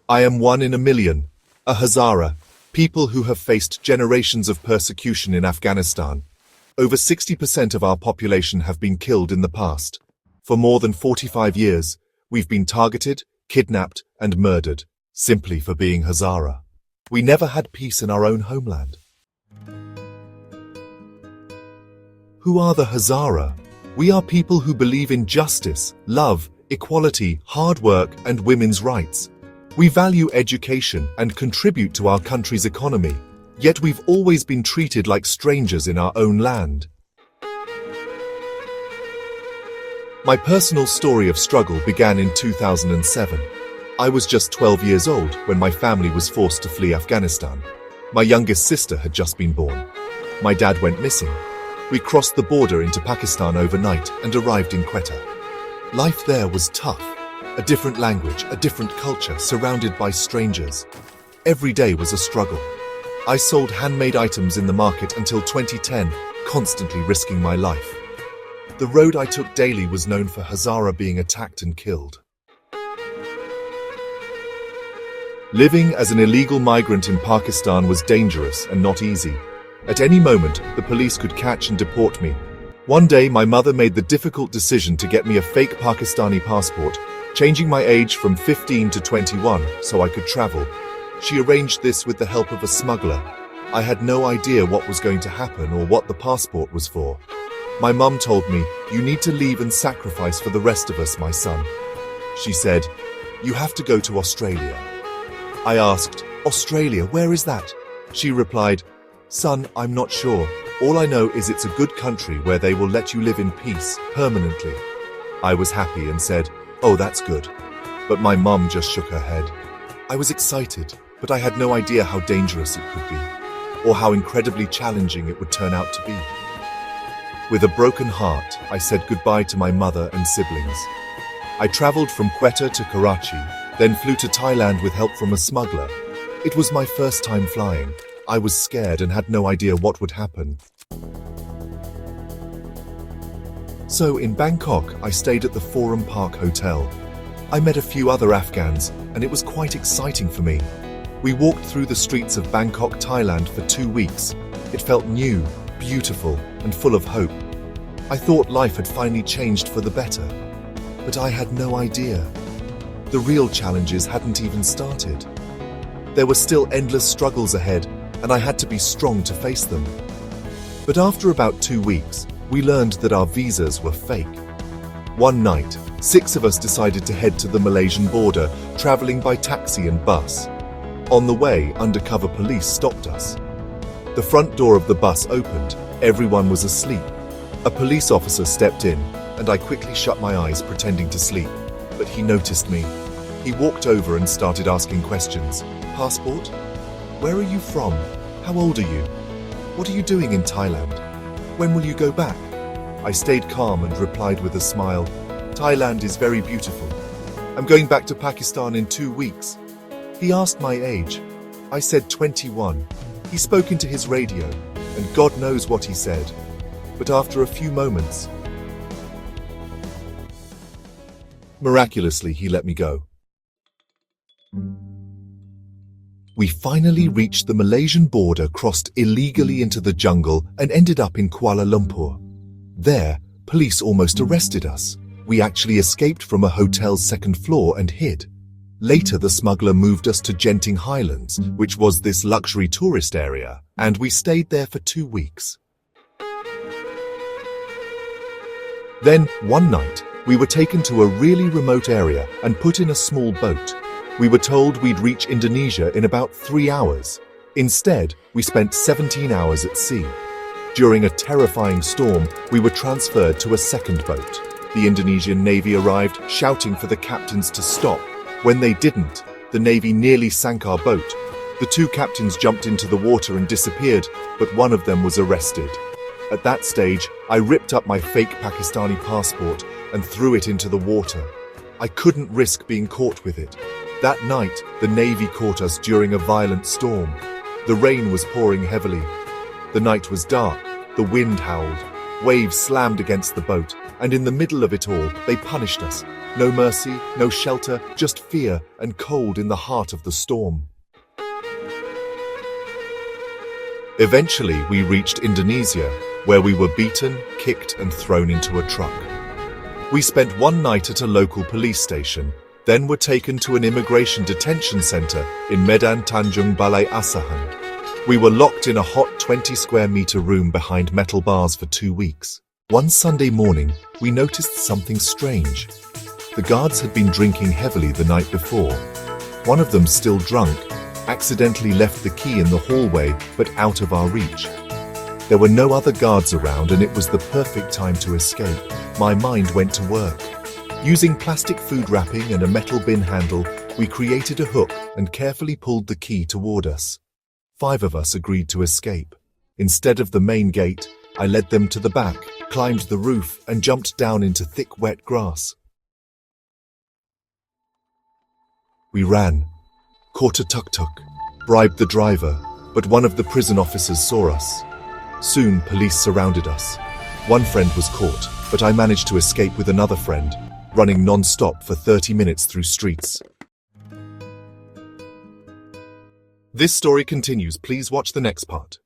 I am one in a million, a Hazara, people who have faced generations of persecution in Afghanistan. Over 60% of our population have been killed in the past. For more than 45 years, we've been targeted, kidnapped, and murdered, simply for being Hazara. We never had peace in our own homeland. Who are the Hazara? We are people who believe in justice, love, equality, hard work, and women's rights. We value education and contribute to our country's economy, yet we've always been treated like strangers in our own land. My personal story of struggle began in 2007. I was just 12 years old when my family was forced to flee Afghanistan. My youngest sister had just been born. My dad went missing. We crossed the border into Pakistan overnight and arrived in Quetta. Life there was tough. A different language, a different culture, surrounded by strangers. Every day was a struggle. I sold handmade items in the market until 2010, constantly risking my life. The road I took daily was known for Hazara being attacked and killed. Living as an illegal migrant in Pakistan was dangerous and not easy. At any moment, the police could catch and deport me. One day, my mother made the difficult decision to get me a fake Pakistani passport, changing my age from 15 to 21 so I could travel. She arranged this with the help of a smuggler. I had no idea what was going to happen or what the passport was for. My mum told me, "You need to leave and sacrifice for the rest of us, my son." She said, "You have to go to Australia." I asked, "Australia, where is that?" She replied, "Son, I'm not sure. All I know is it's a good country where they will let you live in peace, permanently." I was happy and said, "Oh, that's good." But my mum just shook her head. I was excited, but I had no idea how dangerous it could be, or how incredibly challenging it would turn out to be. With a broken heart, I said goodbye to my mother and siblings. I traveled from Quetta to Karachi, then flew to Thailand with help from a smuggler. It was my first time flying. I was scared and had no idea what would happen. So in Bangkok, I stayed at the Forum Park Hotel. I met a few other Afghans, and it was quite exciting for me. We walked through the streets of Bangkok, Thailand for 2 weeks. It felt new, beautiful, and full of hope. I thought life had finally changed for the better. But I had no idea. The real challenges hadn't even started. There were still endless struggles ahead, and I had to be strong to face them. But after about 2 weeks, we learned that our visas were fake. One night, 6 of us decided to head to the Malaysian border, traveling by taxi and bus. On the way, undercover police stopped us. The front door of the bus opened. Everyone was asleep. A police officer stepped in, and I quickly shut my eyes, pretending to sleep. But he noticed me. He walked over and started asking questions. "Passport? Where are you from? How old are you? What are you doing in Thailand? When will you go back?" I stayed calm and replied with a smile, "Thailand is very beautiful. I'm going back to Pakistan in 2 weeks." He asked my age. I said 21. He spoke into his radio, and God knows what he said. But after a few moments, miraculously, he let me go. We finally reached the Malaysian border, crossed illegally into the jungle, and ended up in Kuala Lumpur. There, police almost arrested us. We actually escaped from a hotel's second floor and hid. Later, the smuggler moved us to Genting Highlands, which was this luxury tourist area, and we stayed there for 2 weeks. Then, one night, we were taken to a really remote area and put in a small boat. We were told we'd reach Indonesia in about 3 hours. Instead, we spent 17 hours at sea. During a terrifying storm, we were transferred to a second boat. The Indonesian Navy arrived, shouting for the captains to stop. When they didn't, the Navy nearly sank our boat. The 2 captains jumped into the water and disappeared, but one of them was arrested. At that stage, I ripped up my fake Pakistani passport and threw it into the water. I couldn't risk being caught with it. That night, the Navy caught us during a violent storm. The rain was pouring heavily. The night was dark, the wind howled, waves slammed against the boat, And in the middle of it all, they punished us. No mercy, no shelter, just fear and cold in the heart of the storm. Eventually, we reached Indonesia, where we were beaten, kicked, and thrown into a truck. We spent one night at a local police station, then were taken to an immigration detention center in Medan Tanjung Balai Asahan. We were locked in a hot 20-square-meter room behind metal bars for 2 weeks. One Sunday morning, we noticed something strange. The guards had been drinking heavily the night before. One of them, still drunk, accidentally left the key in the hallway, but out of our reach. There were no other guards around, and it was the perfect time to escape. My mind went to work. Using plastic food wrapping and a metal bin handle, we created a hook and carefully pulled the key toward us. 5 of us agreed to escape. Instead of the main gate, I led them to the back, climbed the roof, and jumped down into thick, wet grass. We ran, caught a tuk-tuk, bribed the driver, but one of the prison officers saw us. Soon, police surrounded us. One friend was caught, but I managed to escape with another friend, running non-stop for 30 minutes through streets. This story continues. Please watch the next part.